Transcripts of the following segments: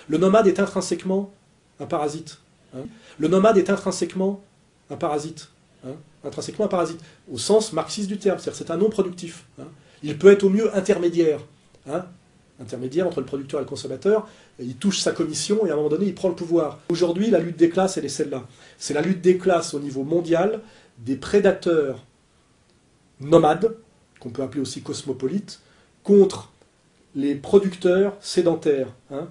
Le nomade est intrinsèquement un parasite. Hein. Le nomade est intrinsèquement un parasite. Hein. Intrinsèquement un parasite, au sens marxiste du terme, c'est-à-dire c'est un non productif. Hein. Il peut être au mieux intermédiaire. Hein. Intermédiaire entre le producteur et le consommateur, il touche sa commission et à un moment donné il prend le pouvoir. Aujourd'hui la lutte des classes elle est celle-là. C'est la lutte des classes au niveau mondial, des prédateurs nomades, qu'on peut appeler aussi cosmopolites, contre les producteurs sédentaires. Hein.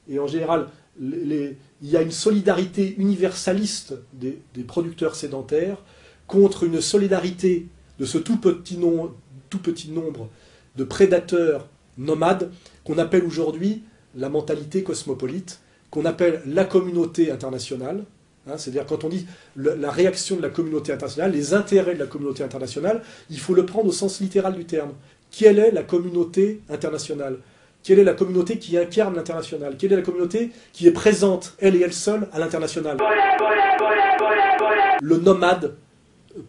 Et en général, il y a une solidarité universaliste des producteurs sédentaires contre une solidarité de ce tout petit nombre de prédateurs nomades qu'on appelle aujourd'hui la mentalité cosmopolite, qu'on appelle la communauté internationale. Hein, c'est-à-dire quand on dit la réaction de la communauté internationale, les intérêts de la communauté internationale, il faut le prendre au sens littéral du terme. Quelle est la communauté internationale? Quelle est la communauté qui incarne l'international? Quelle est la communauté qui est présente, elle et elle seule, à l'international? Le nomade,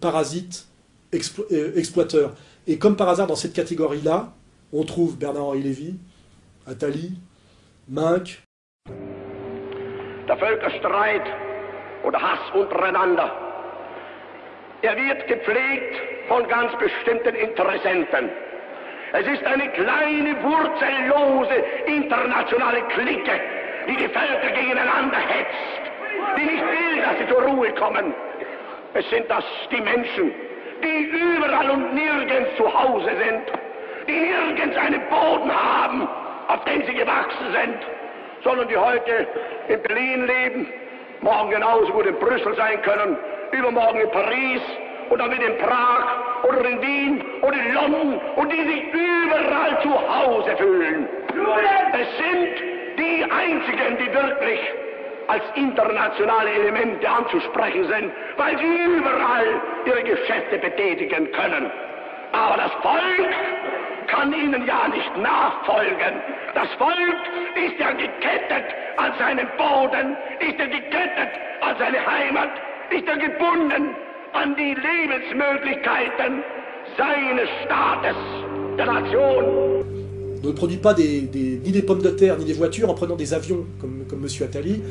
parasite, exploiteur. Et comme par hasard, dans cette catégorie-là, on trouve Bernard-Henri Lévy, Attali, Munk. Der Völkerstreit oder Hass untereinander, wird gepflegt von ganz bestimmten Interessenten. Es ist eine kleine, wurzellose, internationale Clique, die die Völker gegeneinander hetzt, die nicht will, dass sie zur Ruhe kommen. Es sind das die Menschen, die überall und nirgends zu Hause sind, die nirgends einen Boden haben, auf dem sie gewachsen sind, sondern die heute in Berlin leben, morgen genauso gut in Brüssel sein können, übermorgen in Paris oder mit in Prag oder in Wien oder in London und die sich überall zu Hause fühlen. Es sind die einzigen, die wirklich als internationale Elemente anzusprechen sind, weil sie überall ihre Geschäfte betätigen können. Aber das Volk kann ihnen ja nicht nachfolgen. Das Volk ist ja gekettet an seinen Boden, ist ja gekettet an seine Heimat, ist ja gebunden an die Lebensmöglichkeiten seines Staates, der Nation. On ne produit pas ni des pommes de terre ni des voitures en prenant des avions comme M. Attali.